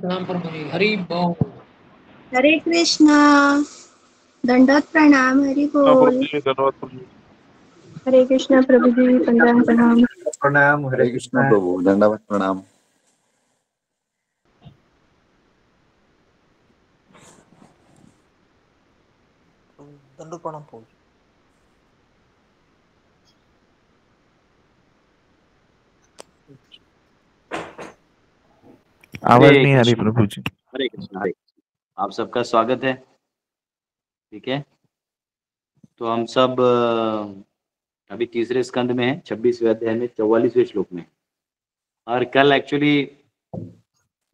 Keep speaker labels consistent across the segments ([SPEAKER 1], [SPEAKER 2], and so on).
[SPEAKER 1] प्रणाम प्रभु जी, हरि बोल।
[SPEAKER 2] हरे कृष्णा। दंडवत प्रणाम। हरि
[SPEAKER 3] हाँ
[SPEAKER 2] बोल।
[SPEAKER 3] प्रभु जी, धन्यवाद प्रभु जी।
[SPEAKER 2] हरे कृष्णा प्रभु जी, पंजाब प्रणाम।
[SPEAKER 4] प्रणाम।
[SPEAKER 5] हरे कृष्ण प्रभु, दंडवत प्रणाम।
[SPEAKER 1] दंडो प्रणाम प्रभु जी।
[SPEAKER 6] आवाज
[SPEAKER 7] हरे
[SPEAKER 6] नहीं आ रही
[SPEAKER 7] कृष्ण
[SPEAKER 6] प्रभु जी।
[SPEAKER 7] हरे कृष्ण हरे कृष्ण। आप सबका स्वागत है। ठीक है, तो हम सब अभी तीसरे स्कंद में है, 26वें अध्याय में 44वें श्लोक में। और कल एक्चुअली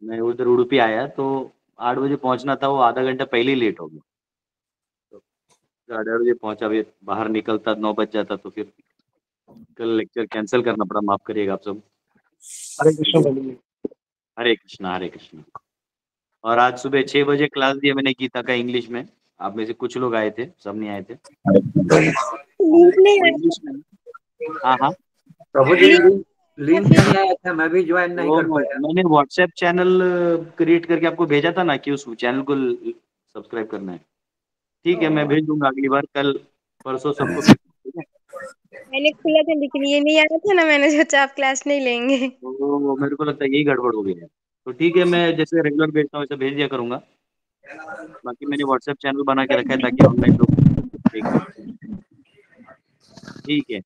[SPEAKER 7] मैं उधर उडुपी आया तो 8 बजे पहुंचना था, वो आधा घंटा पहले ही लेट हो गया। तो 8:30 बजे पहुंचा, अभी बाहर निकलता 9 बज जाता, तो फिर कल लेक्चर कैंसिल करना पड़ा। माफ करिएगा आप सब।
[SPEAKER 3] हरे कृष्ण प्रभु जी।
[SPEAKER 7] हरे कृष्ण हरे कृष्ण। और आज सुबह 6 बजे क्लास दिया मैंने गीता का इंग्लिश में। आप में से कुछ लोग आए थे, सब नहीं आए थे।
[SPEAKER 2] लिंक नहीं
[SPEAKER 7] वो
[SPEAKER 2] आया
[SPEAKER 7] इंग्लिश में। हाँ हाँ,
[SPEAKER 4] प्रभु
[SPEAKER 2] था।
[SPEAKER 4] जी,
[SPEAKER 2] लिंक
[SPEAKER 4] लिंक
[SPEAKER 2] फिर
[SPEAKER 4] नहीं आया था, मैं भी ज्वाइन नहीं
[SPEAKER 7] वो
[SPEAKER 4] कर पाया।
[SPEAKER 7] मैंने व्हाट्सएप चैनल क्रिएट करके आपको भेजा था ना कि उस चैनल को सब्सक्राइब करना है। ठीक है, मैं भेज दूंगा अगली बार, कल परसों सबको भेज दूंगा, ठीक
[SPEAKER 2] मैंने खोला था लेकिन ये नहीं आया था ना, मैंने सोचा आप क्लास नहीं लेंगे।
[SPEAKER 7] है। तो मेरे को लगता है यही गड़बड़ हो गई है। तो ठीक है, मैं जैसे रेगुलर भेजता हूँ वैसे भेज दिया करूंगा। बाकी मैंने व्हाट्सएप चैनल बना के रखा है ताकि ऑनलाइन लोग देख सकते हैं। ठीक है।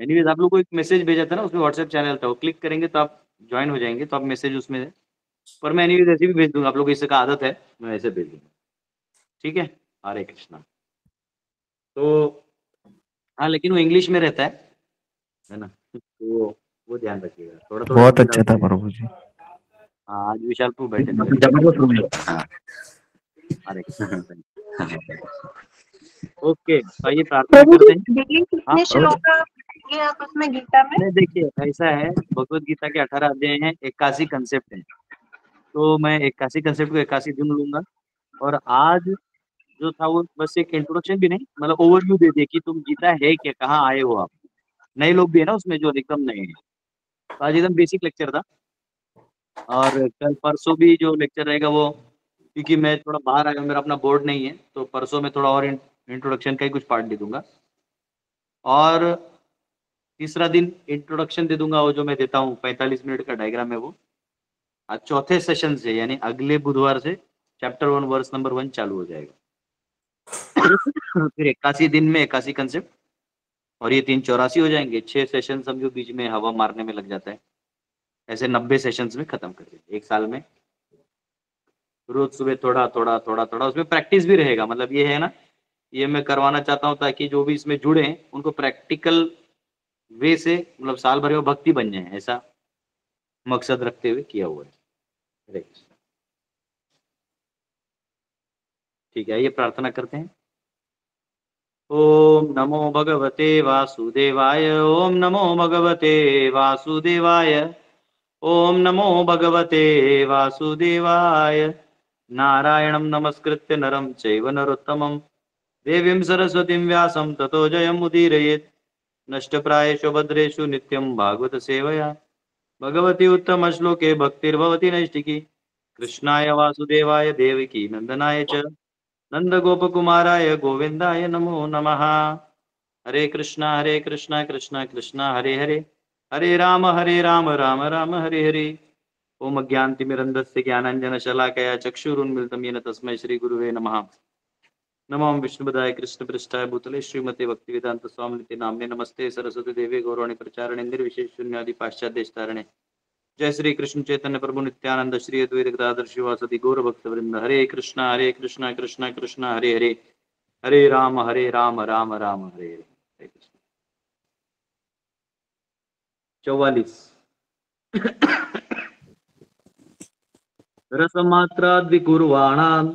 [SPEAKER 7] एनीवेज, आप लोग को एक मैसेज भेजा था ना, उसमें व्हाट्सएप चैनल था, वो क्लिक करेंगे तो आप ज्वाइन हो जाएंगे, तो आप मैसेज उसमें है। पर मैं एनीवेज ऐसे भी भेज दूंगा, आप लोग को इसका आदत है, मैं ऐसे भेज दूंगा। ठीक है। हरे कृष्णा। तो हाँ, लेकिन वो इंग्लिश में रहता है ना, तो वो ध्यान रखिएगा, थोड़ा थोड़ा
[SPEAKER 6] बहुत
[SPEAKER 7] हिंदी
[SPEAKER 6] अच्छा था
[SPEAKER 7] डालते हैं।
[SPEAKER 6] प्रभु जी।
[SPEAKER 7] हाँ, आज विशाल को बैठे थे मेरे।
[SPEAKER 5] हाँ।
[SPEAKER 7] हरे कृष्ण। ओके, तो आइए प्रार्थना
[SPEAKER 2] प्रभु
[SPEAKER 7] करते हैं।
[SPEAKER 2] जी, दिल्ली
[SPEAKER 7] हाँ
[SPEAKER 2] कितने
[SPEAKER 7] प्रभु।
[SPEAKER 2] श्लोक का ये आप उसमें गीता में?
[SPEAKER 7] नहीं, देखिए ऐसा है, भगवत गीता के 18 अध्याय हैं, 81 कंसेप्ट हैं। तो मैं 81 कंसेप्ट को 81 दिन लूंगा। और आज जो था वो बस एक इंट्रोडक्शन भी नहीं, मतलब ओवरव्यू दे दिया कि तुम गीता है क्या, कहाँ आए हो आप। नए लोग भी है ना उसमें जो एकदम नए हैं, तो आज एकदम बेसिक लेक्चर था। और कल परसों भी जो लेक्चर रहेगा वो, क्योंकि मैं थोड़ा बाहर आया हूँ, मेरा अपना बोर्ड नहीं है, तो परसों में थोड़ा और इंट्रोडक्शन का ही कुछ पार्ट दे दूंगा। और तीसरा दिन इंट्रोडक्शन दे दूंगा, वो जो मैं देता हूँ 45 मिनट का डायग्राम है वो। आज चौथे सेशन से यानी अगले बुधवार से चैप्टर 1 वर्स नंबर 1 चालू हो जाएगा। फिर 81 दिन में 81 कंसेप्ट, और ये 384 हो जाएंगे। 6 सेशन समझो बीच में हवा मारने में लग जाता है, ऐसे 90 सेशंस में खत्म कर देंगे एक साल में। रोज सुबह थोड़ा थोड़ा थोड़ा थोड़ा, उसमें प्रैक्टिस भी रहेगा। मतलब ये है ना, ये मैं करवाना चाहता हूँ ताकि जो भी इसमें जुड़े हैं उनको प्रैक्टिकल वे से, मतलब साल भर में भक्ति बन जाए, ऐसा मकसद रखते हुए किया हुआ है। हरे कृष्ण। ठीक है, ये प्रार्थना करते हैं। ओम नमो भगवते वासुदेवाय, ओम नमो भगवते वासुदेवाय, ओम नमो भगवते वासुदेवाय। नारायणं नमस्कृत्य नरं चैव नरोत्तमं, देवीं सरस्वतीं व्यासं ततो जयमुदीरयेत्। नष्टप्रायेषु भद्रेषु नित्यं भागवत सेवया भगवती उत्तम श्लोके भक्तिर्भवति नैष्टिकी। कृष्णाय वासुदेवाय देवकी नंदनाय च नंदगोपकुमाराय गोविंदाय नमो नमः। हरे कृष्णा कृष्णा कृष्णा हरे हरे, हरे राम राम राम हरे हरे। ओम अज्ञानतिमिरन्धस्य ज्ञानाञ्जनशलाकया चक्षुरुन्मिलितं येन तस्मै श्रीगुरुवे नमः। नमो विष्णुपदाय कृष्णपृष्ठाय भूतले श्रीमते भक्तिवेदांत स्वामिनिति नाम्ने नमस्ते सरस्वती देवी गौरवाणी प्रचारणे निर्विशेष शून्यादि पाश्चात्य। जय श्री कृष्ण चैतन्य प्रभु नित्यानंद श्री अद्वैत गदाधर शिवासदि गौर भक्त वृंद। हरे कृष्णा कृष्णा कृष्णा हरे हरे, हरे राम राम राम हरे हरे। हरे कृष्ण। 44। रसमात्राद्विकुर्वाणाम्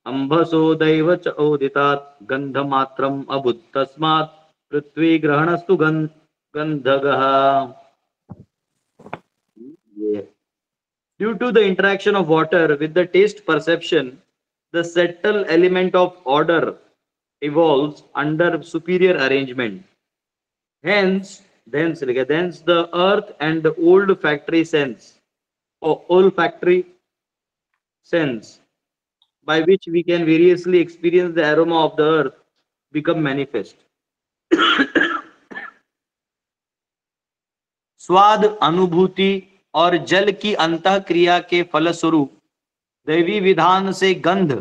[SPEAKER 7] अम्भसो दैव च ओदितात्, गन्धमात्रम् अभूत्तस्मात् पृथ्वी ग्रहणस्तु गन्धगः। ये due to the interaction of water with the taste perception, the subtle element of order evolves under superior arrangement. Hence the earth and the olfactory sense, or olfactory sense by which we can variously experience the aroma of the earth become manifest. स्वाद अनुभूति और जल की अंतः क्रिया के फलस्वरूप दैवी विधान से गंध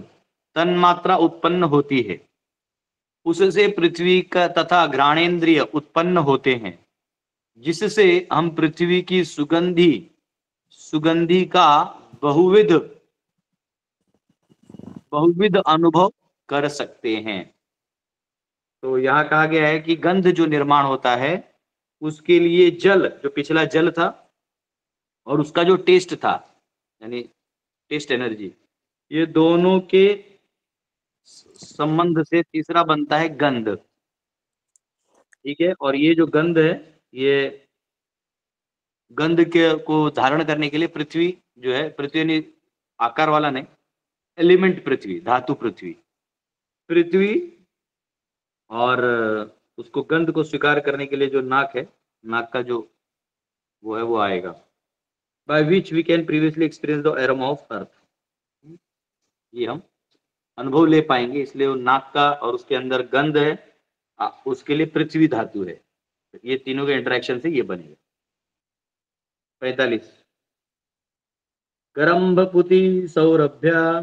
[SPEAKER 7] तन्मात्रा उत्पन्न होती है। उससे पृथ्वी का तथा घ्राणेन्द्रिय उत्पन्न होते हैं, जिससे हम पृथ्वी की सुगंधी का बहुविध अनुभव कर सकते हैं। तो यहाँ कहा गया है कि गंध जो निर्माण होता है उसके लिए जल, जो पिछला जल था और उसका जो टेस्ट था, यानी टेस्ट एनर्जी, ये दोनों के संबंध से तीसरा बनता है गंध। ठीक है, और ये जो गंध है, ये गंध के को धारण करने के लिए पृथ्वी जो है, पृथ्वी यानी आकार वाला नहीं, एलिमेंट पृथ्वी, धातु पृथ्वी और उसको गंध को स्वीकार करने के लिए जो नाक है, नाक का जो वो है वो आएगा। By which we can previously experience the aroma of earth, ये हम अनुभव ले पाएंगे, इसलिए वो नाक का और उसके अंदर गंध है, उसके लिए पृथ्वी धातु है। ये तीनों के इंटरेक्शन से ये बनेगा। 45 करम्भपुति सौरभ्या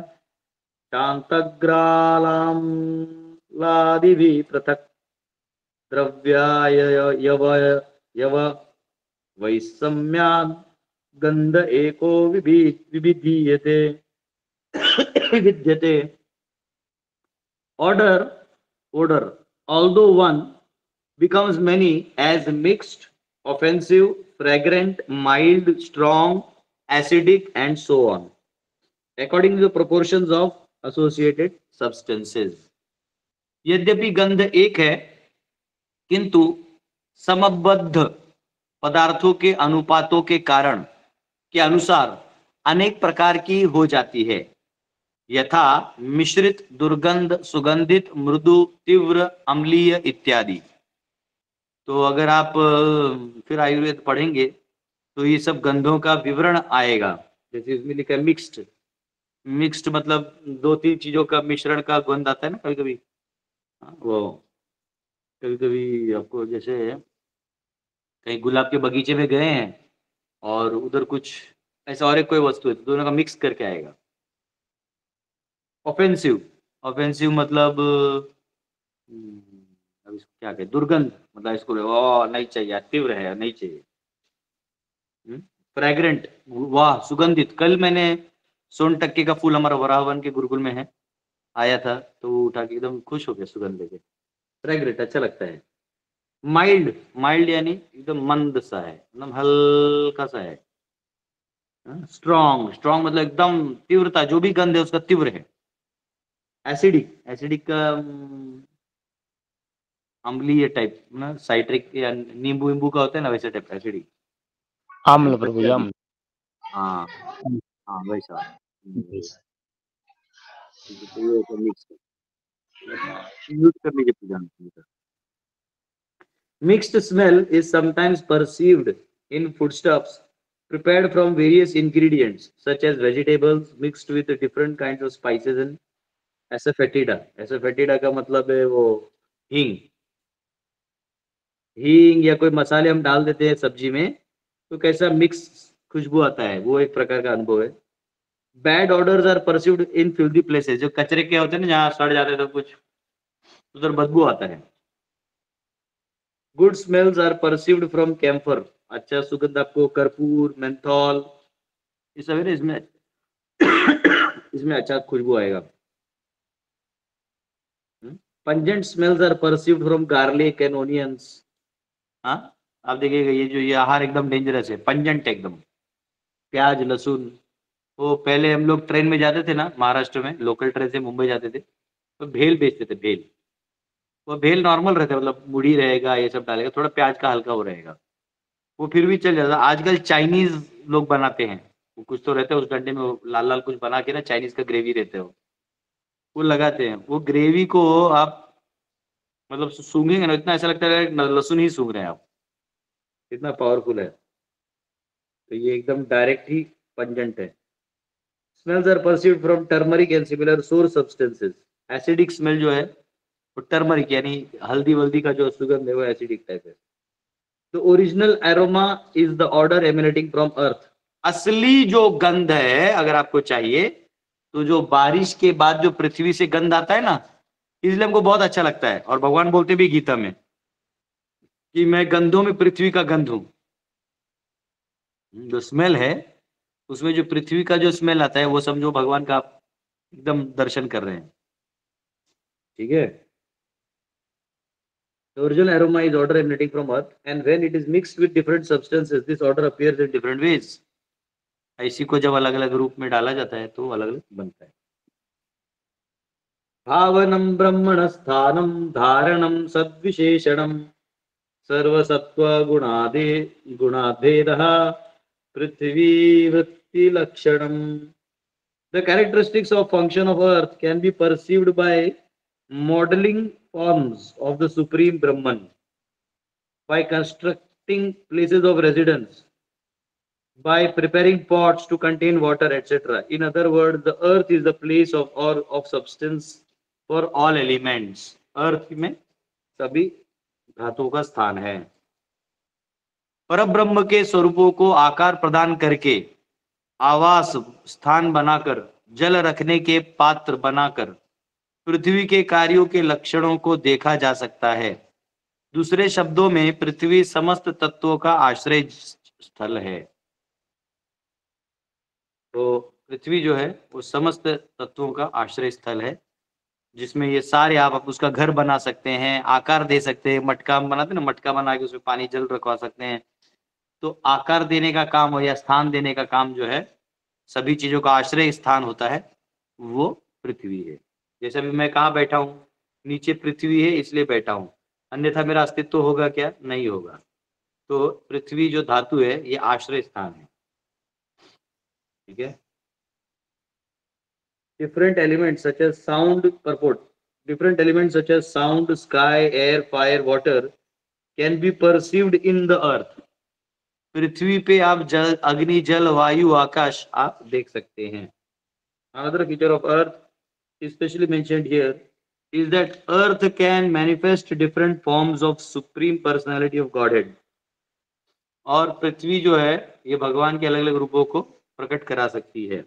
[SPEAKER 7] शांतग्रालादिभिः पृथक् द्रव्याय यव वैषम्यात् गंध एको विविध्यते odor although one becomes many as mixed, offensive, fragrant, mild, strong, acidic and so on according to the proportions of associated substances. यद्यपि गंध एक है, किंतु समबद्ध पदार्थों के अनुपातों के कारण के अनुसार अनेक प्रकार की हो जाती है, यथा मिश्रित, दुर्गंध, सुगंधित, मृदु, तीव्र, अम्लीय इत्यादि। तो अगर आप फिर आयुर्वेद पढ़ेंगे तो ये सब गंधों का विवरण आएगा। जैसे इसमें लिखा है मिक्स्ड मतलब 2-3 चीजों का मिश्रण का गंध आता है ना कभी कभी। वो कभी कभी आपको जैसे कहीं गुलाब के बगीचे में गए हैं और उधर कुछ ऐसा और एक कोई वस्तु है, तो दोनों का मिक्स करके आएगा। ऑफेंसिव मतलब अब इसको क्या कहते, दुर्गंध मतलब इसको नहीं चाहिए, तीव्र है नहीं चाहिए। फ्रेग्रेंट, वाह सुगंधित। कल मैंने सोनटक्के का फूल हमारा वराहवन के गुरुकुल में है आया था, तो वो उठा के एकदम खुश हो गया सुगंध लेके। फ्रेग्रेंट अच्छा लगता है। माइल्ड यानी एकदम मंद सा है, एकदम हल्का सा है। स्ट्रॉन्ग मतलब एकदम तीव्रता, जो भी गंध है उसका तीव्र है। एसिडिक का अम्लीय टाइप ना, साइट्रिक या नींबू का होता है ना, वैसे टाइप एसिडिक।
[SPEAKER 3] अम्ल प्रभु, अम्ल।
[SPEAKER 7] हाँ वैसा। Mixed smell is sometimes perceived in foodstuffs prepared from various ingredients such as vegetables mixed with different kinds of spices and एसोफेटिडा का मतलब है वो हींग या कोई मसाले हम डाल देते हैं सब्जी में तो कैसा मिक्स खुशबू आता है, वो एक प्रकार का अनुभव है। Bad odours are perceived in filthy places, जो कचरे के होते हैं ना, जहाँ सड़ जाते हैं तो कुछ उधर बदबू आता है। Good smells are perceived from camphor, अच्छा सुगंध आपको कर्पूर, मेंथॉल, ये सब है ना, इसमें अच्छा खुशबू आएगा। Pungent smells are perceived from garlic and onions. हाँ आप देखिएगा ये आहार एकदम डेंजरस है, पंजेंट एकदम। प्याज, लहसुन। वो पहले हम लोग ट्रेन में जाते थे ना, महाराष्ट्र में लोकल ट्रेन से मुंबई जाते थे, तो भेल बेचते थे। भेल, वो भेल नॉर्मल रहता है, मतलब मुड़ी रहेगा, ये सब डालेगा, थोड़ा प्याज का हल्का वो रहेगा, वो फिर भी चल जाता। आजकल चाइनीज लोग बनाते हैं, वो कुछ तो रहता है उस डंडे में, वो लाल लाल कुछ बना के ना, चाइनीज का ग्रेवी रहता है, वो लगाते हैं। वो ग्रेवी को आप मतलब सूंघेंगे ना, इतना ऐसा लगता है लहसुन ही सूंघ रहे हैं आप, इतना पावरफुल है। तो ये एकदम डायरेक्ट ही पंजेंट है। Smells are perceived from turmeric and similar sour substances. Acidic smell जो है वो टर्मरिक यानी हल्दी वल्दी का जो सुगंध है वो एसिडिक टाइप है. The original aroma is the odor emanating from earth. असली जो गंध है अगर आपको चाहिए तो जो बारिश के बाद जो पृथ्वी से गंध आता है ना, इसलिए हमको बहुत अच्छा लगता है. और भगवान बोलते भी गीता में कि मैं गंधों में पृथ्वी का गंध हूं. जो स्मेल है उसमें जो पृथ्वी का जो स्मेल आता है वो समझो भगवान का आप एकदम दर्शन कर रहे हैं. ठीक है. The original aroma is odor emanating from earth, and when it is mixed with different substances, this odor appears in different ways. इसी को जब अलग अलग रूप में डाला जाता है तो अलग अलग बनता है. भावनम ब्रह्मण स्थानम धारणम सद्विशेषणम सर्वसत्व गुणाधेदः पृथ्वी वृत्ति लक्षणम. The characteristics of function of earth can be perceived by modeling forms of the Supreme Brahman, by constructing places of residence, by preparing pots to contain water, etc. In other words, the earth is the place of substance for all elements. Earth में सभी धातुओं का स्थान है. परब्रह्म के स्वरूपों को आकार प्रदान करके, आवास स्थान बनाकर, जल रखने के पात्र बनाकर पृथ्वी के कार्यों के लक्षणों को देखा जा सकता है. दूसरे शब्दों में पृथ्वी समस्त तत्वों का आश्रय स्थल है. तो पृथ्वी जो है वो समस्त तत्वों का आश्रय स्थल है, जिसमें ये सारे आप उसका घर बना सकते हैं, आकार दे सकते हैं. मटका बनाते हैं ना, मटका बना के उसमें पानी जल रखवा सकते हैं. तो आकार देने का काम हो या स्थान देने का काम जो है, सभी चीजों का आश्रय स्थान होता है, वो पृथ्वी है. जैसे अभी मैं कहाँ बैठा हूँ, नीचे पृथ्वी है इसलिए बैठा हूँ, अन्यथा मेरा अस्तित्व होगा क्या? नहीं होगा. तो पृथ्वी जो धातु है ये आश्रय स्थान है. ठीक है. Different elements such as sound, purport. Different elements such as sound, sky, air, fire, water can be perceived in the earth. पृथ्वी पे आप जल, अग्नि, जल, वायु, आकाश आप देख सकते हैं. Another feature of earth especially mentioned here is that earth can manifest different forms of supreme personality of Godhead. और पृथ्वी जो है ये भगवान के अलग अलग रूपों को प्रकट करा सकती है.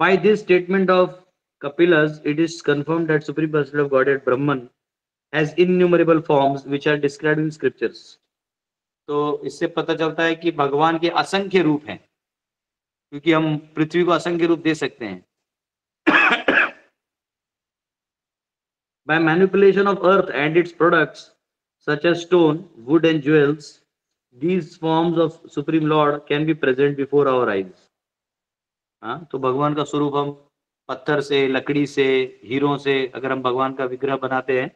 [SPEAKER 7] By this statement of Kapilas, it is confirmed that Supreme Personality of Godhead Brahman has innumerable forms which are described in scriptures. तो इससे पता चलता है कि भगवान के असंख्य रूप हैं, क्योंकि हम पृथ्वी को असंख्य रूप दे सकते हैं. By manipulation of earth and its products such as stone, wood and jewels, these forms of Supreme Lord can be present before our eyes. हाँ, तो भगवान का स्वरूप हम पत्थर से, लकड़ी से, हीरों से अगर हम भगवान का विग्रह बनाते हैं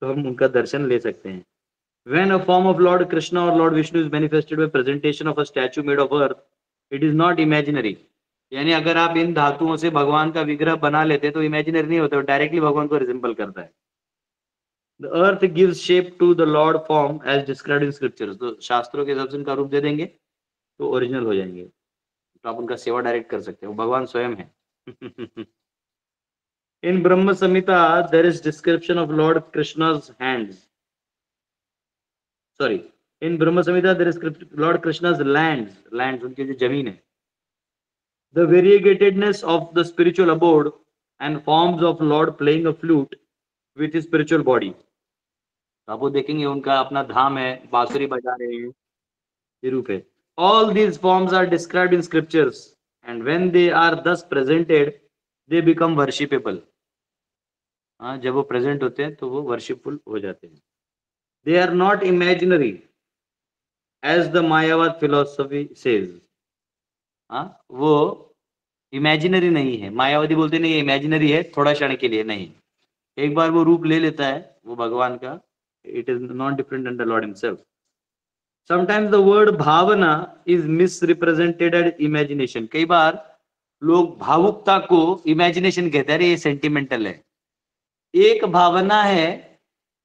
[SPEAKER 7] तो हम उनका दर्शन ले सकते हैं. When a form of Lord Krishna or Lord Vishnu is manifested by presentation of a statue made of earth, it is not imaginary. यानी अगर आप इन धातुओं से भगवान का विग्रह बना लेते हैं तो इमेजिनरी नहीं होता, डायरेक्टली भगवान को रिजेंबल करता है. The earth gives shape to the Lord form as described in scriptures. तो शास्त्रों के हिसाब से उनका रूप दे देंगे तो ओरिजिनल हो जाएंगे, तो आप उनका सेवा डायरेक्ट कर सकते हो. भगवान स्वयं है. In Brahma Samhita there is description of Lord Krishna's hands. Sorry, in Brahma Samhita there is Lord Krishna's lands. Lands उनकी जो जमीन है. The variegatedness of the spiritual abode and forms of Lord playing a flute with his spiritual body. आप वो देखेंगे उनका अपना धाम है, बांसुरी बजा रहे हैं, ये रूप है. All these forms are described in scriptures, and when they are thus presented, they become worshipable. हाँ, जब वो present होते हैं तो वो worshipful हो जाते हैं. They are not imaginary, as the Mayavad philosophy says. हाँ, वो इमेजिनरी नहीं है. मायावादी बोलते नहीं इमेजिनरी है, थोड़ा क्षण के लिए नहीं, एक बार वो रूप ले लेता है वो भगवान का. It is not different than the Lord himself. Sometimes the word bhavana is misrepresented as imagination. कई बार लोग भावुकता को इमेजिनेशन कहते हैं, अरे ये सेंटिमेंटल है. एक भावना है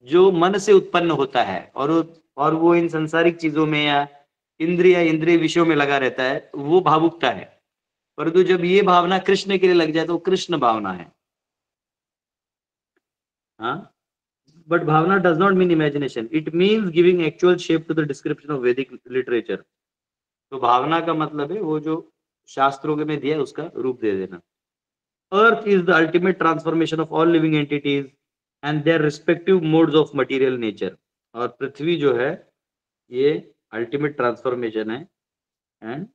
[SPEAKER 7] जो मन से उत्पन्न होता है और वो इन संसारिक चीजों में या इंद्रिय विषयों में लगा रहता है, वो भावुकता है. परंतु जब ये भावना कृष्ण के लिए लग जाए तो कृष्ण भावना है। हाँ, but bhavana does not mean imagination, it means giving actual shape to the description of Vedic literature। तो भावना का मतलब है वो जो शास्त्रों के में दिया है उसका रूप दे देना। Earth is the ultimate transformation of all living entities and their respective modes of material nature। और पृथ्वी जो है ये अल्टीमेट ट्रांसफॉर्मेशन है and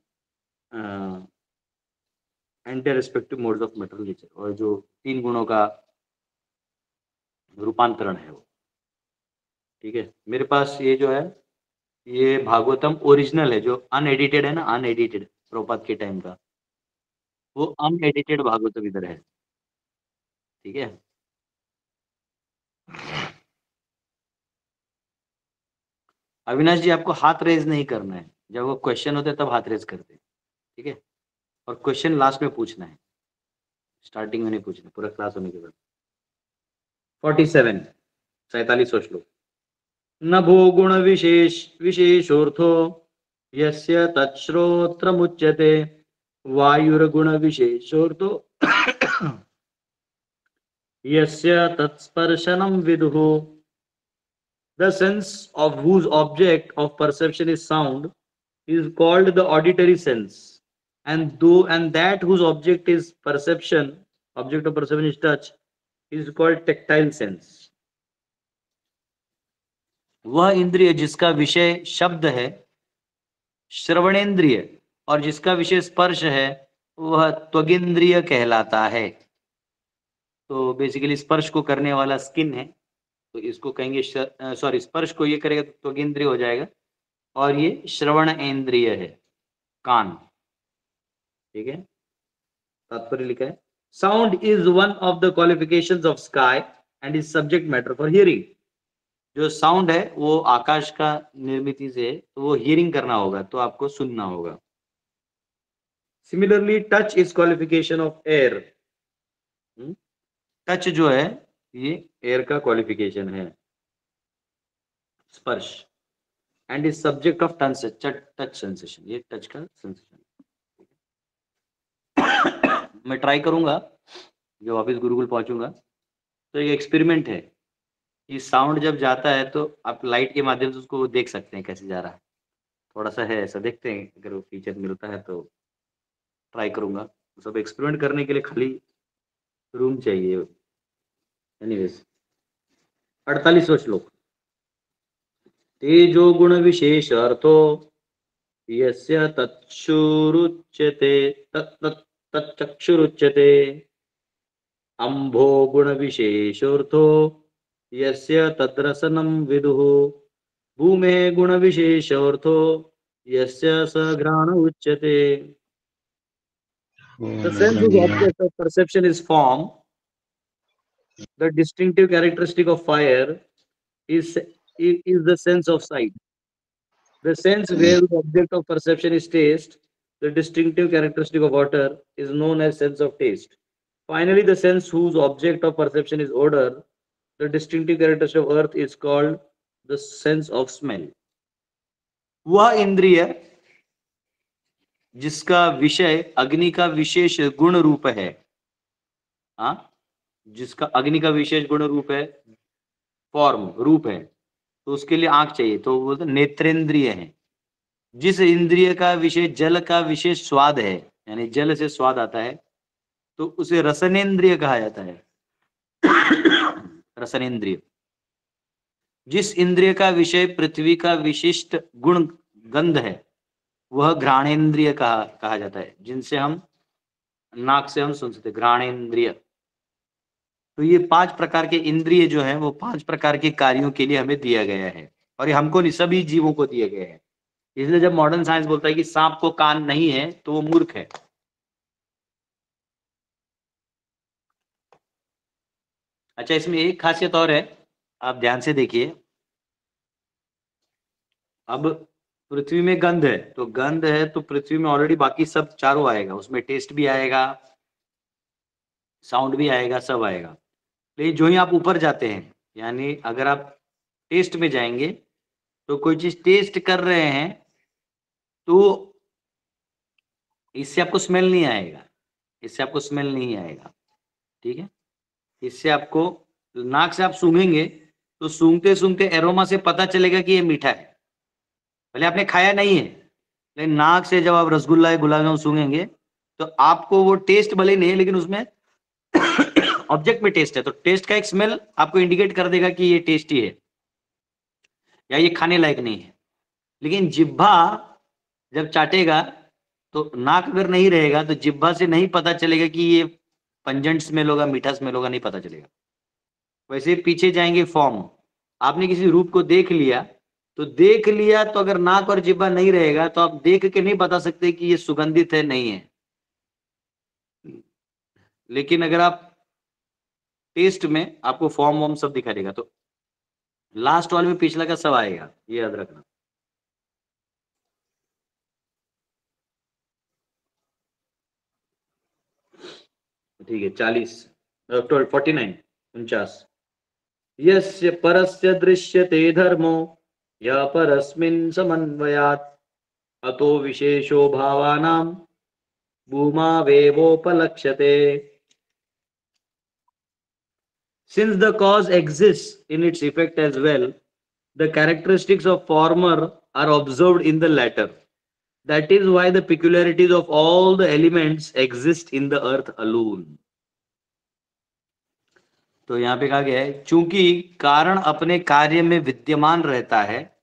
[SPEAKER 7] their respective modes of material nature, और जो 3 गुणों का रूपांतरण है वो। ठीक है, मेरे पास ये जो है ये भागवतम ओरिजिनल है जो अनएडिटेड है ना, अनएडिटेड प्रभुपाद के टाइम का, वो अनएडिटेड भागवतम इधर है। ठीक है, अविनाश जी आपको हाथ रेज नहीं करना है, जब वो क्वेश्चन होते तब हाथ रेज करते हैं। ठीक है, और क्वेश्चन लास्ट में पूछना है, स्टार्टिंग में नहीं पूछना, पूरा क्लास होने के बाद। 47वां श्लोक। नभो गुण विशेषोर्थो यस्य तच्छ्रोत्रमुच्यते वायुर्गुण विशेषोर्थो यस्य तत्स्पर्शनं विदुः। The sense of whose object of perception is sound is called the auditory sense, and that whose object is perception, object of perception is touch, is called tactile sense। वह इंद्रिय जिसका विषय शब्द है श्रवणेन्द्रिय और जिसका विषय स्पर्श है वह त्वगिंद्रिय कहलाता है। तो बेसिकली स्पर्श को करने वाला स्किन है, तो इसको कहेंगे सॉरी स्पर्श को ये करेगा तो त्वगिंद्रिय हो जाएगा, और ये श्रवण इंद्रिय है, कान। ठीक है, तात्पर्य लिखा है sound is one of the qualifications of sky and is subject matter for hearing. जो साउंड है वो आकाश का निर्मिति से है, तो वो हियरिंग करना होगा, तो आपको सुनना होगा। Similarly touch is qualification of air. Touch जो है ये एयर का क्वालिफिकेशन है, स्पर्श, and is subject of touch sensation, ये टच का सेंसेशन। मैं ट्राई करूंगा जब वापिस गुरुकुल पहुंचूंगा तो एक एक्सपेरिमेंट है, ये साउंड जब जाता है तो आप लाइट के माध्यम से उसको देख सकते हैं कैसे जा रहा है, थोड़ा सा है ऐसा, देखते हैं अगर वो फीचर मिलता है तो ट्राई करूंगा। सब एक्सपेरिमेंट करने के लिए खाली रूम चाहिए। एनीवेज 48वां श्लोक। तेजो गुण विशेष अर्थो यस्य तच्छुरुच्यते तच्चक्षुरुच्यते अंभो गुण विशेषोर्थो यस्य तद्रसनं विदुः भूमे गुण विशेषोर्थो यस्य सघ्राण उच्यते। The sense whose object of perception is form, the distinctive characteristic of fire is the sense of sight. The sense where the object of perception is taste, the distinctive characteristic of water is known as sense of taste. Finally, the sense whose object of perception is odor, the distinctive characteristic of earth is called the sense of smell। वह इंद्रिय जिसका विषय अग्नि का विशेष गुण रूप है, हाँ, जिसका अग्नि का विशेष गुण रूप है, फॉर्म रूप है, तो उसके लिए आंख चाहिए, तो वो तो नेत्रेंद्रिय है। जिस इंद्रिय का विषय जल का विशेष स्वाद है, यानी जल से स्वाद आता है, तो उसे रसनेन्द्रिय कहा जाता है। रसनेन्द्रिय। जिस इंद्रिय का विषय पृथ्वी का विशिष्ट गुण गंध है वह घ्राणेन्द्रिय कहा जाता है, जिनसे हम नाक से हम सुन सकते, घ्राणेन्द्रिय। तो ये 5 प्रकार के इंद्रिय जो है वो 5 प्रकार के कार्यों के लिए हमें दिया गया है, और ये हमको नहीं, सभी जीवों को दिया गया है। इसलिए जब मॉडर्न साइंस बोलता है कि सांप को कान नहीं है तो वो मूर्ख है। अच्छा, इसमें एक खासियत और है, आप ध्यान से देखिए। अब पृथ्वी में गंध है, तो गंध है तो पृथ्वी में ऑलरेडी बाकी सब चारों आएगा, उसमें टेस्ट भी आएगा, साउंड भी आएगा, सब आएगा। लेकिन जो ही आप ऊपर जाते हैं, यानी अगर आप टेस्ट में जाएंगे तो कोई चीज टेस्ट कर रहे हैं तो इससे आपको स्मेल नहीं आएगा, इससे आपको स्मेल नहीं आएगा, ठीक है। इससे आपको नाक से आप सूंघेंगे तो सूंघते सूंघते एरोमा से पता चलेगा कि ये मीठा है, भले आपने खाया नहीं है, लेकिन नाक से जब आप रसगुल्ला या गुलाब जामुन सूंघेंगे तो आपको वो टेस्ट भले नहीं है, लेकिन उसमें ऑब्जेक्ट में टेस्ट है, तो टेस्ट का एक स्मेल आपको इंडिकेट कर देगा कि ये टेस्टी है या ये खाने लायक नहीं है। लेकिन जिह्वा जब चाटेगा तो नाक अगर नहीं रहेगा तो जिह्वा से नहीं पता चलेगा कि ये पंजेंट स्मेल होगा, मीठा स्मेल होगा, नहीं पता चलेगा। वैसे पीछे जाएंगे फॉर्म, आपने किसी रूप को देख लिया तो अगर नाक और जिह्वा नहीं रहेगा तो आप देख के नहीं बता सकते कि ये सुगंधित है नहीं है। लेकिन अगर आप टेस्ट में आपको फॉर्म वॉर्म सब दिखा देगा, तो लास्ट वाले में पिछला का सब आएगा, ये याद रखना। ठीक है, 49 यस्य परस्य दृश्यते धर्मो या परस्मिन् समन्वयात् अतो विशेषो भावानां भूमावेवोपलक्ष्यते। Since the cause exists in its effect as well, the characteristics of former are observed in the latter. That is why the peculiarities of all the elements exist in the earth alone. तो यहाँ पे कहा गया है, चूंकि कारण अपने कार्य में विद्यमान रहता है,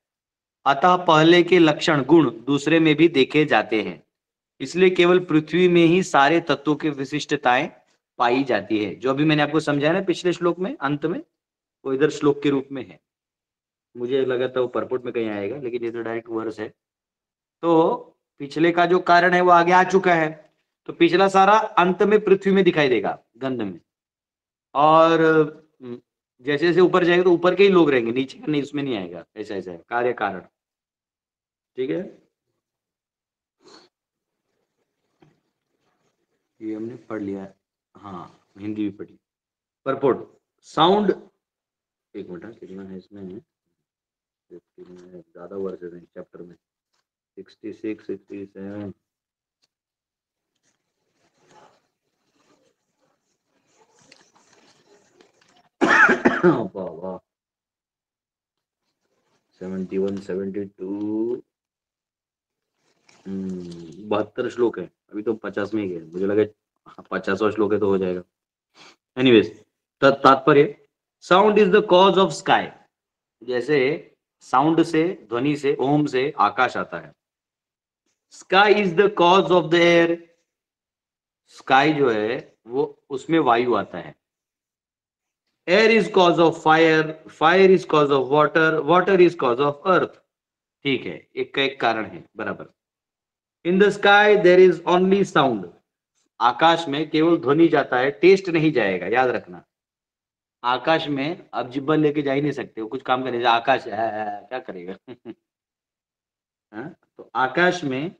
[SPEAKER 7] अतः पहले के लक्षण गुण दूसरे में भी देखे जाते हैं, इसलिए केवल पृथ्वी में ही सारे तत्वों की विशिष्टताएं पाई जाती है। जो अभी मैंने आपको समझाया ना पिछले श्लोक में अंत में, वो इधर श्लोक के रूप में है। मुझे लगा था वो परपोर्ट में कहीं आएगा, लेकिन ये तो डायरेक्ट वर्स है। तो पिछले का जो कारण है वो आगे आ चुका है, तो पिछला सारा अंत में पृथ्वी में दिखाई देगा, गंध में। और जैसे जैसे ऊपर जाएगा तो ऊपर के ही लोग रहेंगे, नीचे का नहीं, उसमें नहीं आएगा। ऐसा ऐसा है कार्य कारण, ठीक है। ये हमने पढ़ लिया है, हाँ हिंदी भी पढ़ी। परपोर्ट साउंड, एक मिनट, कितना है इसमें, ज्यादा वर्सेस हैं चैप्टर में, 66, 67, वाह 71, 72, 72 श्लोक है। अभी तो 50 में ही गए, मुझे लगा 50वां श्लोक है तो हो जाएगा। एनीवेज, तात्पर्य, sound is the cause of sky. जैसे साउंड से, ध्वनि से, ओम से आकाश आता है। Sky is the cause of the air. Sky जो है वो, उसमें वायु आता है। Air is cause of fire, fire is cause of water, water is cause of earth. ठीक है, एक का एक कारण है, बराबर। In the sky there is only sound. आकाश में केवल ध्वनि जाता है, टेस्ट नहीं जाएगा, याद रखना। आकाश में आप जिब्बा लेके जा ही नहीं सकते, वो कुछ काम करने, आकाश है क्या करेगा। तो आकाश में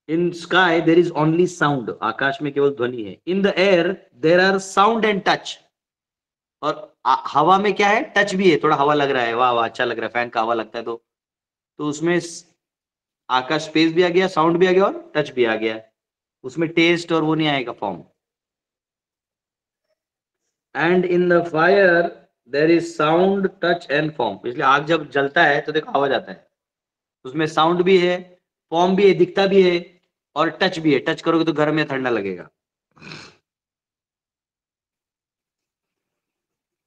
[SPEAKER 7] in sky there is only sound. आकाश में केवल ध्वनि है। In the air there are sound and touch. और हवा में क्या है, टच भी है, थोड़ा हवा लग रहा है, वाह वाह अच्छा लग रहा है, फैन का हवा लगता है तो उसमें आकाश स्पेस भी आ गया, साउंड भी आ गया और टच भी आ गया। उसमें टेस्ट और वो नहीं आएगा, form. And in the fire there is sound, touch and form. इसलिए आग जब जलता है तो देखो आवाज आता है, उसमें साउंड भी है, फॉर्म भी है, दिखता भी है और टच भी है। टच करोगे तो गर्म या ठंडा लगेगा।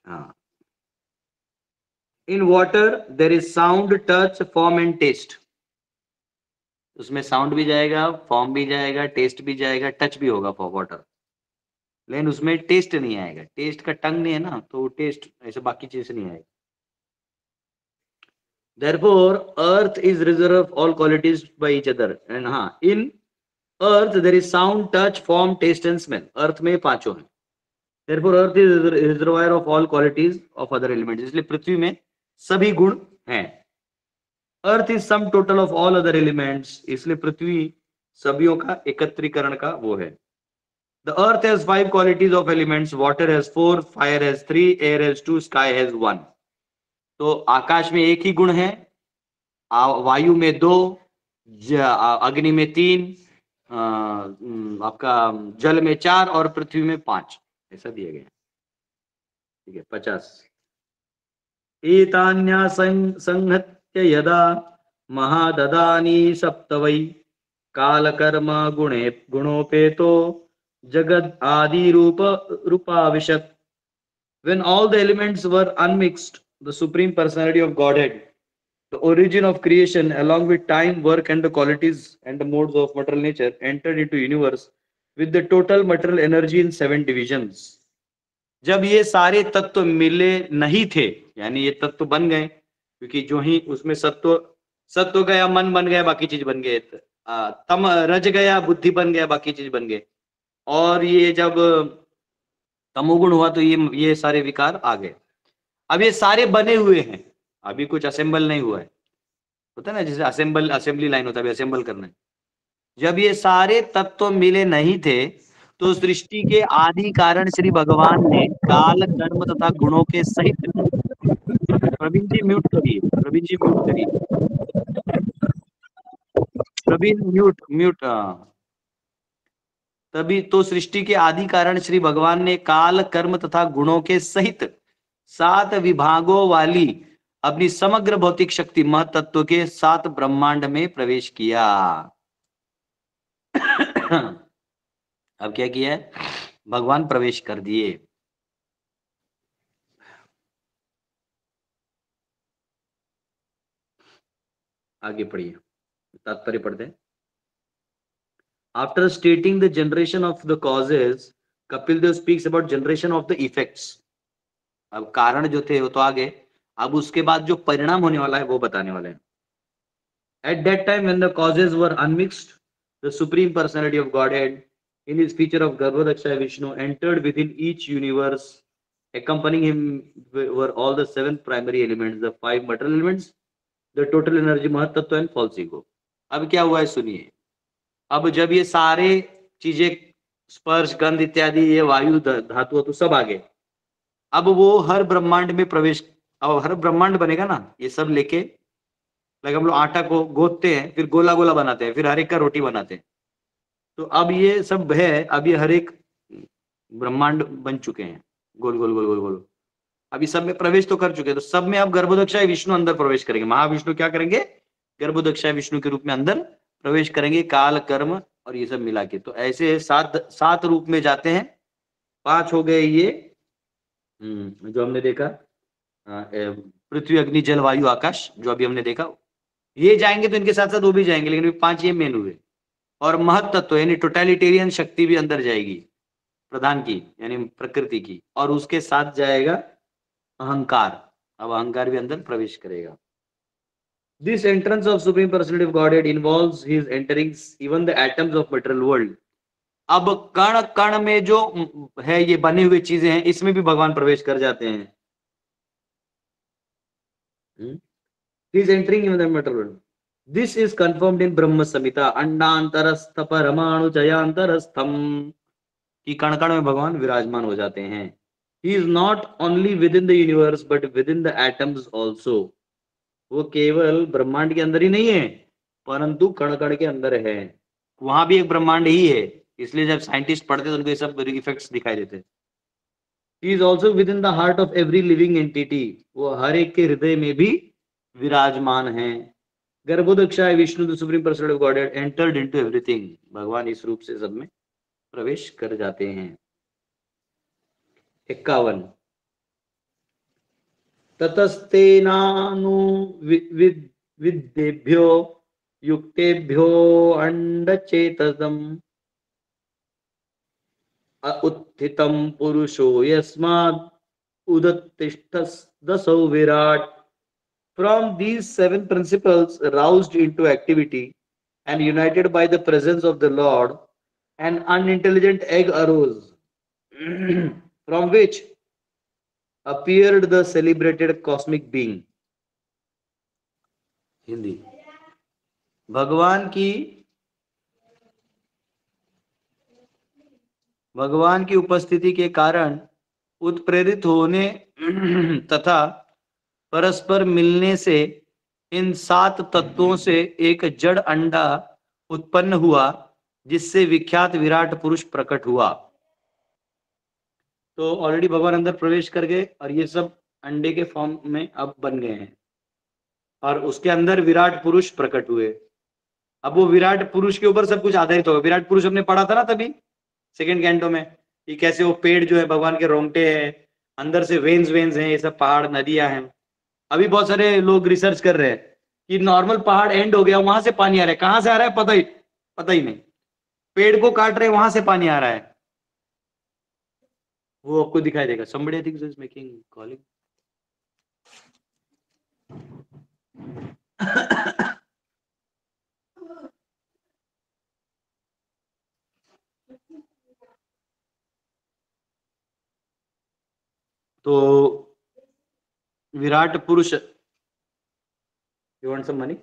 [SPEAKER 7] हाँ, in water there is sound, touch, form and taste. उसमें साउंड भी जाएगा, फॉर्म भी जाएगा, टेस्ट भी जाएगा, टच भी होगा फॉर वाटर, लेकिन उसमें टेस्ट नहीं आएगा। टेस्ट का टंग नहीं है ना, तो टेस्ट ऐसे बाकी चीज से नहीं आएगा। Therefore, earth is reserve of all qualities by each other. And हाँ, in earth there is sound, touch, form, taste and smell. Earth में पांचों हैं। Therefore, earth is reservoir of all qualities of other elements. इसलिए पृथ्वी में सभी गुण हैं। Earth is sum total of all other elements. इसलिए पृथ्वी सभियों का एकत्रीकरण का वो है। The earth has 5 qualities of elements. Water has 4, fire has 3, air has 2, sky has 1. तो आकाश में एक ही गुण है, वायु में 2, अग्नि में 3, आपका जल में 4 और पृथ्वी में 5, ऐसा दिया गया। ठीक है, 50। एतान्या संहत्य यदा महाददानी सप्तवै कालकर्म गुणोपेतो जगद आदि रूपाविशत। When all the elements were unmixed, the Supreme Personality of Godhead, the origin of creation, along with time, work, and the qualities and the modes of material nature, entered into universe with the total material energy in 7 divisions. जब ये सारे तत्व मिले नहीं थे, यानी ये तत्व बन गए, क्योंकि जो ही उसमें सत्व गया, मन बन गया, बाकी चीज बन गए, तम रज गया, बुद्धि बन गया, बाकी चीज बन गए, और ये जब तमोगुण हुआ तो ये सारे विकार आ गए। अब ये सारे बने हुए हैं, अभी कुछ असेंबल नहीं हुआ है, होता है ना, जैसे असेंबली लाइन होता है, अभी असेंबल करना है। जब ये सारे तत्व मिले नहीं थे तो सृष्टि के आदि कारण श्री भगवान ने काल कर्म तथा गुणों के सहित, प्रवीण जी म्यूट करिए, प्रवीण जी म्यूट करिए, प्रवीण म्यूट। तभी तो सृष्टि के आदि कारण श्री भगवान ने काल कर्म तथा गुणों के सहित 7 विभागों वाली अपनी समग्र भौतिक शक्ति महतत्व के 7 ब्रह्मांड में प्रवेश किया। अब क्या किया है, भगवान प्रवेश कर दिए। आगे पढ़िए, तात्पर्य पढ़ते हैं। After stating the generation of the causes, Kapil Dev speaks about generation of the effects. अब कारण जो थे वो तो आगे, अब उसके बाद जो परिणाम होने वाला है वो बताने वाले हैं। At that time when the causes were unmixed, the Supreme Personality of Godhead, in his feature of Garbhodaksha Vishnu, entered within each universe. Accompanying him were all the 7 primary elements, the 5 material elements, the total energy, महतत्व and false ego. अब क्या हुआ है सुनिए। अब जब ये सारे चीजें, स्पर्श, गंध इत्यादि, ये वायु, धातु तो सब आ गए, अब वो हर ब्रह्मांड में प्रवेश, अब हर ब्रह्मांड बनेगा ना, ये सब लेके, लाइक हम लोग आटा को गोदते हैं, फिर गोला गोला बनाते हैं, फिर हर एक का रोटी बनाते हैं, तो अब ये सब है, अब ये हर एक ब्रह्मांड बन चुके हैं, गोल गोल गोल गोल गोल, अभी सब में प्रवेश तो कर चुके हैं। तो सब में अब गर्भोदक्षाय विष्णु अंदर प्रवेश करेंगे, महाविष्णु क्या करेंगे, गर्भोदक्षाय विष्णु के रूप में अंदर प्रवेश करेंगे, काल कर्म और ये सब मिला के। तो ऐसे 7 रूप में जाते हैं। 5 हो गए ये, जो हमने देखा, पृथ्वी, अग्नि, जल, वायु, आकाश, जो अभी हमने देखा, ये जाएंगे तो इनके साथ साथ वो भी जाएंगे, लेकिन 5 ये मेन हुए। और महत्त्व यानी टोटलिटेरियन शक्ति भी अंदर जाएगी, प्रधान की यानी प्रकृति की, और उसके साथ जाएगा अहंकार, अब अहंकार भी अंदर प्रवेश करेगा। This entrance of Supreme Personality of Godhead involves his entering even the atoms of material world. अब कण कण में जो है ये बनी हुई चीजें हैं, इसमें भी भगवान प्रवेश कर जाते हैं। He is entering even the material world. This is confirmed in Brahma Samhita, अंडांतरस्थ परमाणु जयांतरस्थम, कि कण कण में भगवान विराजमान हो जाते हैं। He is not only within the universe but within the atoms also. वो केवल ब्रह्मांड के अंदर ही नहीं है, परंतु कण कण के अंदर है, वहां भी एक ब्रह्मांड ही है, इसलिए जब साइंटिस्ट पढ़ते तो उनको ये सब इफेक्ट्स दिखाई देते। He is also within the heart of every living entity. वो हर एक के हृदय में भी विराजमान है। Garbhodakshayi Vishnu the supreme personality of godhead entered into everything, भगवान इस रूप से सब में प्रवेश कर जाते हैं। 51 ततस्तेनानु विद्येभ्यो युक्तेभ्यो अंडचेतसम उत्थितं पुरुषो यस्मात् उदतिष्ठदसौ Virat. From these 7 principles roused into activity and united by the presence of the Lord, an unintelligent egg arose, from which appeared the celebrated cosmic being. Hindi, भगवान की उपस्थिति के कारण उत्प्रेरित होने तथा परस्पर मिलने से इन 7 तत्वों से एक जड़ अंडा उत्पन्न हुआ, जिससे विख्यात विराट पुरुष प्रकट हुआ। तो ऑलरेडी भगवान अंदर प्रवेश कर गए और ये सब अंडे के फॉर्म में अब बन गए हैं, और उसके अंदर विराट पुरुष प्रकट हुए। अब वो विराट पुरुष के ऊपर सब कुछ आधारित होगा। विराट पुरुष हमने पढ़ा था ना तभी सेकंड कैंटो में, कि कैसे वो पेड़ जो है भगवान के रोंगटे हैं, अंदर से वेन्स हैं, ये सब पहाड़ नदियां हैं। अभी बहुत सारे लोग रिसर्च कर रहे हैं कि नॉर्मल पहाड़ एंड हो गया, वहां से पानी आ रहा है, कहां से आ रहा है पता ही नहीं, पेड़ को काट रहे वहां से पानी आ रहा है, वो आपको दिखाई देगा। somebody I think is making calling. तो विराट पुरुष, यू वांट सम मनी?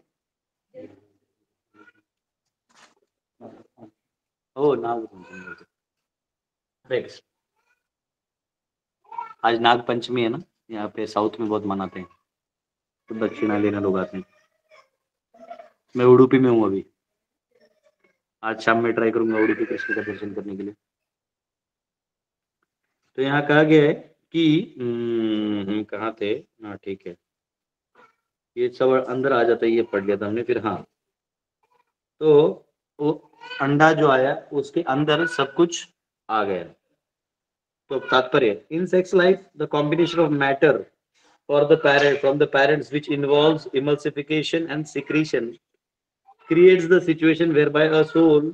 [SPEAKER 7] ओ नाग, आज नाग पंचमी है ना, यहाँ पे साउथ में बहुत मनाते हैं, तो दक्षिणा लेना लोग आते हैं। मैं उडुपी में हूँ अभी, आज शाम में ट्राई करूंगा उडुपी कृष्ण का दर्शन करने के लिए। तो यहाँ कहा गया है कि कहाँ थे, हाँ ठीक है, ये सब अंदर आ जाता है, ये पढ़ लिया था हमने फिर। हाँ, तो वो अंडा जो आया उसके अंदर सब कुछ आ गया। तो तात्पर्य, इन sex life the combination of matter for the parent from the parents, which involves emulsification and secretion, creates the situation whereby a soul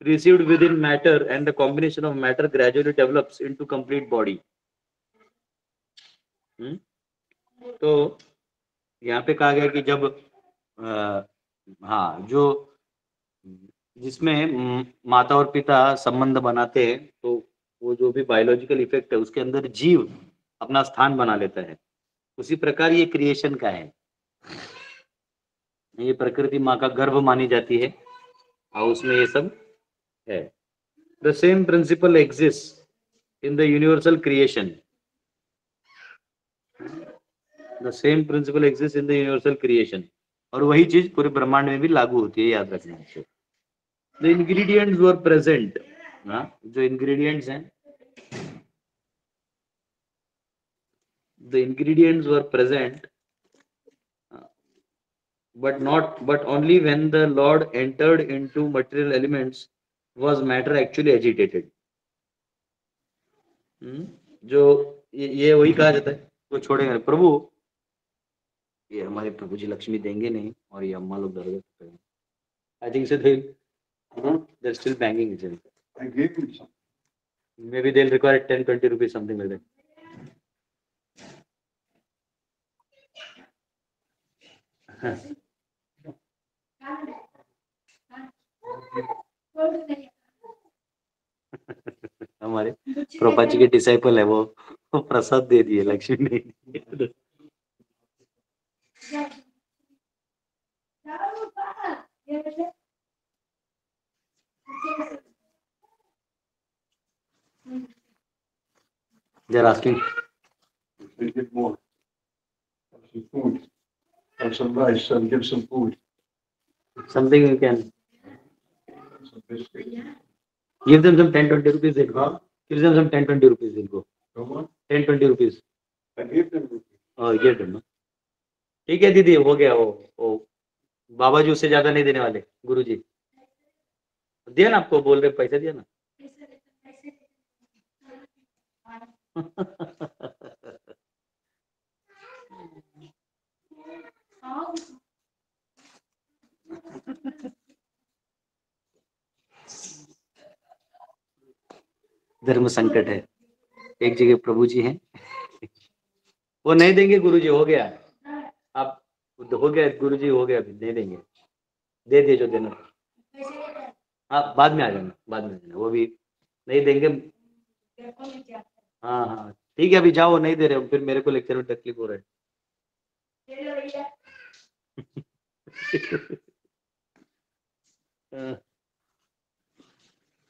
[SPEAKER 7] received within matter and the combination of matter gradually develops into complete body. तो यहाँ पे कहा गया कि जब हाँ, जो जिसमें माता और पिता संबंध बनाते हैं, तो वो जो भी बायोलॉजिकल इफेक्ट है उसके अंदर जीव अपना स्थान बना लेता है। उसी प्रकार ये क्रिएशन का है, ये प्रकृति माँ का गर्भ मानी जाती है और उसमें ये सब है। The same principle exist in the universal creation, the same principle exist in the universal creation, और वही चीज पूरे ब्रह्मांड में भी लागू होती है, याद रखना है। द इंग्रेडिएंट्स वर प्रेजेंट, जो इंग्रेडिएंट्स हैं, the ingredients were present, but only when the Lord entered into material elements was matter actually agitated. जो ये वही कहा जाता है, वो छोड़ेंगे प्रभु, ये हमारे प्रभु जी लक्ष्मी देंगे नहीं, और ये अम्मा लोग दर्द करेंगे। I think so they're still banging each other.
[SPEAKER 5] I gave him some.
[SPEAKER 7] Maybe they'll require 10-20 rupees, something like that. हमारे प्रोपा जी के डिसाइपल है, वो प्रसाद दे दिए, लक्ष्मी नहीं। They're asking.
[SPEAKER 5] We get more. Have some food. Have some rice and give some food.
[SPEAKER 7] Something you can
[SPEAKER 5] Some biscuit.
[SPEAKER 7] give them some 10-20 rupees. They'll go. Give them some 10-20 rupees. They'll go.
[SPEAKER 5] Come on.
[SPEAKER 7] 10-20 rupees.
[SPEAKER 5] I gave them rupees.
[SPEAKER 7] और ये देना। ठीक है दीदी, हो गया। वो बाबा जी उससे ज्यादा नहीं देने वाले, गुरु जी दिया ना आपको, बोल रहे पैसे दिया ना। धर्म संकट है, एक जगह प्रभु जी हैं, वो नहीं देंगे, गुरु जी हो गया, आप हो गया, गुरु जी हो गया, अभी दे देंगे, दे दे जो देना। हाँ बाद में आ जाना, बाद में आ जाना, वो भी नहीं देंगे। हाँ हाँ ठीक है, अभी जाओ, नहीं दे रहे, फिर मेरे को लेक्चर में तकलीफ हो रहा है।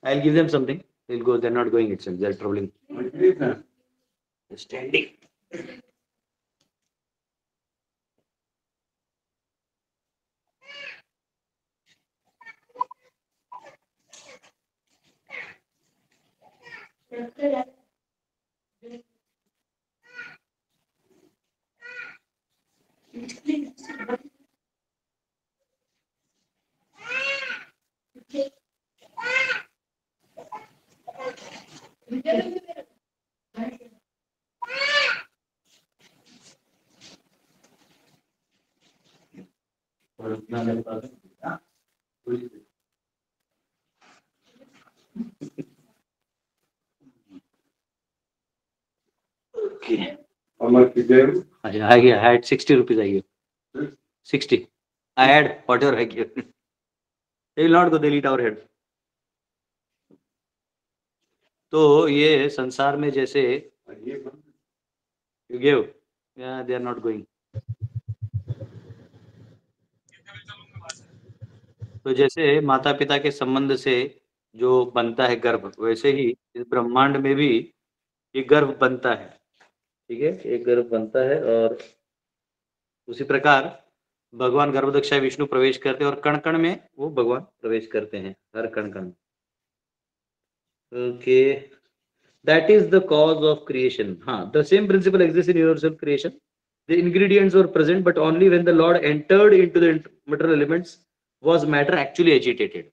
[SPEAKER 7] I'll give them something. They'll go. They're not going itself. They're traveling.
[SPEAKER 5] I gave them.
[SPEAKER 7] Standing.
[SPEAKER 5] How much you gave?
[SPEAKER 7] I had 60 rupees I gave. 60. I had whatever I gave. They will not go, they'll eat our head. तो ये संसार में जैसे you gave, yeah, they are not going. तो जैसे माता पिता के संबंध से जो बनता है गर्भ, वैसे ही इस ब्रह्मांड में भी ये गर्भ बनता है, ठीक है, एक गर्भ बनता है। और उसी प्रकार भगवान गर्भदक्षा विष्णु प्रवेश करते हैं और कण कण में वो भगवान प्रवेश करते हैं, हर कण कण। Okay, that is the cause of creation. हाँ, the same principle exist in universal creation. The ingredients were present but only when the lord entered into the material elements was matter actually agitated.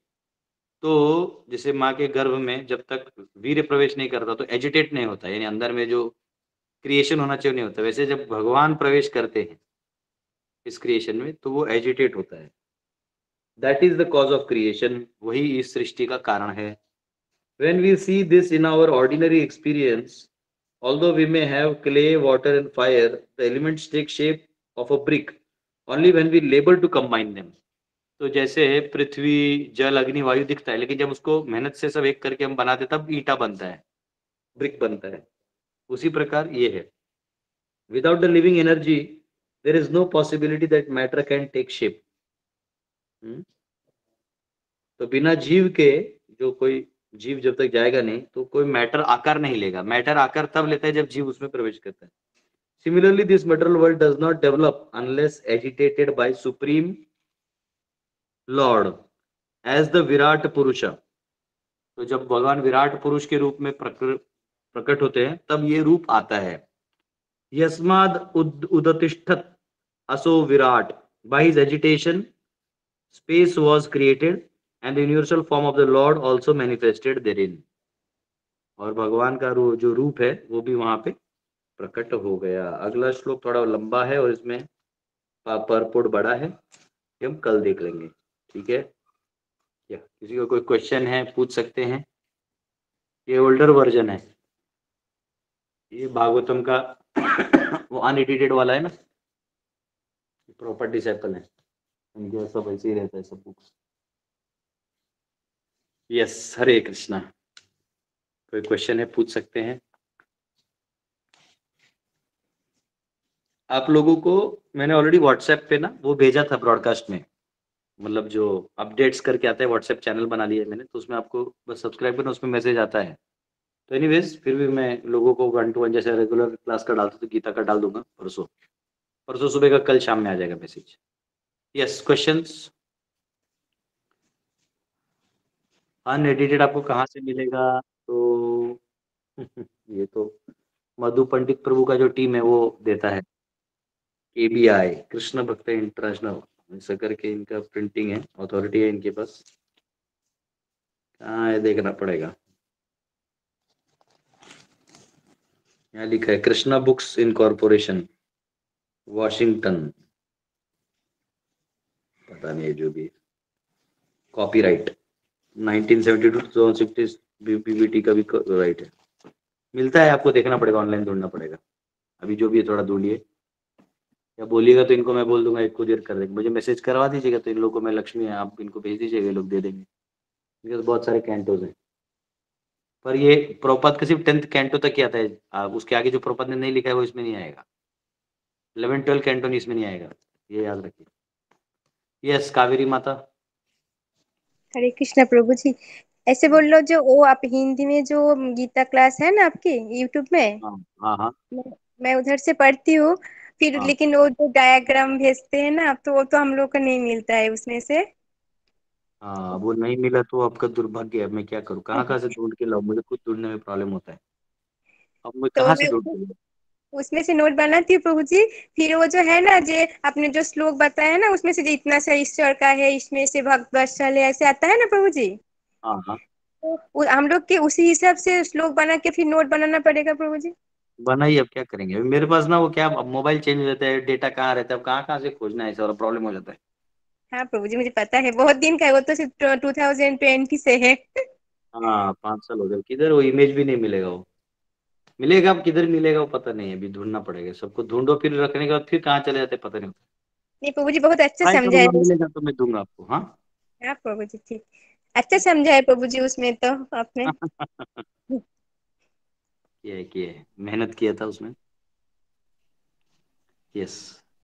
[SPEAKER 7] तो जैसे माँ के गर्भ में जब तक वीर्य प्रवेश नहीं करता तो एजिटेट नहीं होता, यानी अंदर में जो क्रिएशन होना चाहिए नहीं होता। वैसे जब भगवान प्रवेश करते हैं इस क्रिएशन में तो वो एजिटेट होता है। That is the cause of creation, वही इस सृष्टि का कारण है। When we see this in our ordinary experience, although we may have clay, water and fire, the elements take shape of a brick only when we labor to combine them. तो जैसे पृथ्वी जल अग्नि वायु दिखता है, लेकिन जब उसको मेहनत से सब एक करके हम बनाते तब ईटा बनता है, ब्रिक बनता है। उसी प्रकार ये है। Without the living energy there is no possibility that matter can take shape. तो बिना जीव के, जो कोई जीव जब तक जाएगा नहीं तो कोई मैटर आकार नहीं लेगा। मैटर आकार तब लेता है जब जीव उसमें प्रवेश करता है। Similarly this material world does not develop unless agitated by supreme lord as the Virat Purush. तो जब भगवान विराट पुरुष के रूप में प्रकट होते हैं तब ये रूप आता है। यस्माद उदतिष्ठत असो Virat, by his agitation space was created and the universal form of the Lord also manifested therein। और भगवान का जो रूप है वो भी वहां पे प्रकट हो गया। अगला श्लोक थोड़ा लंबा है और इसमें परपोर्ट बड़ा है, हम कल देख लेंगे, ठीक है। या किसी को कोई क्वेश्चन है पूछ सकते हैं। ये ओल्डर वर्जन है, ये भागवतम का वो अनएडिटेड वाला है ना, प्रॉपर डिसाइपल है, उनके सब ऐसे ही रहता है सब बुक्स। यस, हरे कृष्णा। कोई क्वेश्चन है पूछ सकते हैं। आप लोगों को मैंने ऑलरेडी व्हाट्सएप पे ना वो भेजा था ब्रॉडकास्ट में, मतलब जो अपडेट्स करके आता है, व्हाट्सएप चैनल बना लिया है मैंने, तो उसमें आपको बस सब्सक्राइब करना, उसमें मैसेज आता है। तो एनीवेज फिर भी मैं लोगों को 1 to 1 जैसे रेगुलर क्लास का डालता तो गीता का डाल दूंगा परसों सुबह का, कल शाम में आ जाएगा मैसेज। Yes, questions. अनएडिटेड आपको कहाँ से मिलेगा? तो ये तो मधु पंडित प्रभु का जो टीम है वो देता है, KBI कृष्ण भक्त इंटरनेशनल, ऐसा करके इनका प्रिंटिंग है, अथॉरिटी है इनके पास। कहाँ है देखना पड़ेगा। यहाँ लिखा है कृष्णा बुक्स इनकॉर्पोरेशन, वॉशिंगटन, पता नहीं है जो भी। कॉपीराइट 1972 2060 PBT का भी राइट है, मिलता है, आपको देखना पड़ेगा, ऑनलाइन ढूंढना पड़ेगा। अभी जो भी है थोड़ा ढूंढिए, या बोलिएगा तो इनको मैं बोल दूंगा, एक को देर कर देंगे। मुझे मैसेज करवा दीजिएगा तो इन लोगों को मैं, लक्ष्मी है, आप इनको भेज दीजिएगा, ये लोग दे देंगे। इनके पास बहुत सारे कैंटोज हैं, पर ये प्रभुपाद का सिर्फ 10th कैंटो तक ही आता है। उसके आगे जो प्रभुपाद ने नहीं लिखा है वो इसमें नहीं आएगा। 11 12 कैंटो नहीं इसमें नहीं आएगा, ये याद रखिए। यस, कावेरी माता।
[SPEAKER 2] हरे कृष्णा प्रभु जी। ऐसे बोल लो, जो वो आप हिंदी में जो गीता क्लास है ना आपकी यूट्यूब में,
[SPEAKER 7] हाँ हाँ
[SPEAKER 2] मैं उधर से पढ़ती हूँ फिर,
[SPEAKER 7] हाँ।
[SPEAKER 2] लेकिन वो जो डायग्राम भेजते हैं ना, तो वो तो हम लोग को नहीं मिलता है उसमें से।
[SPEAKER 7] हाँ, वो नहीं मिला तो आपका दुर्भाग्य है। अब मैं क्या करूँ, कहाँ कहाँ से ढूंढ के लाऊं, मुझे खुद ढूंढने में प्रॉब्लम होता है। अब मैं
[SPEAKER 2] तो
[SPEAKER 7] कहाँ से
[SPEAKER 2] मैं
[SPEAKER 7] ढूंढ के लाऊं?
[SPEAKER 2] उसमें से नोट बनाती हूँ प्रभु जी। फिर वो जो है ना, जो आपने जो श्लोक बताया ना, उसमें से जितना सा ईश्वर का है, इसमें से भक्त वत्सल है, ऐसे आता है ना प्रभु जी।
[SPEAKER 7] हाँ हाँ,
[SPEAKER 2] तो हम लोग के उसी हिसाब से श्लोक बना के फिर नोट बनाना पड़ेगा प्रभु जी।
[SPEAKER 7] बनाइए। अब क्या करेंगे, अभी मेरे पास ना वो क्या, अब मोबाइल चेंज हो जाता है, डेटा कहाँ रहता है, अब कहाँ कहाँ से खोजना है, ऐसा वाला प्रॉब्लम हो जाता है।
[SPEAKER 2] हाँ प्रभु जी, मुझे पता है, बहुत दिन का है वो, तो सिर्फ 2020 से है।
[SPEAKER 7] हाँ, 5 साल हो गए, किधर वो इमेज भी नहीं मिलेगा वो। मिलेगा, अब किधर मिलेगा वो पता नहीं है, अभी ढूंढना पड़ेगा, सबको ढूंढो, फिर रखने के बाद फिर कहाँ चले जाते हैं, पता नहीं होता।
[SPEAKER 2] नहीं प्रभु जी, बहुत अच्छा
[SPEAKER 7] ट्राई
[SPEAKER 2] समझा है।
[SPEAKER 7] करूंगा, मिलेगा तो मैं दूंगा आपको। हाँ।
[SPEAKER 2] हाँ प्रभु जी, ठीक। अच्छा समझा है प्रभु जी उसमें तो आपने।
[SPEAKER 7] किया है, मेहनत किया था उसमें। यस।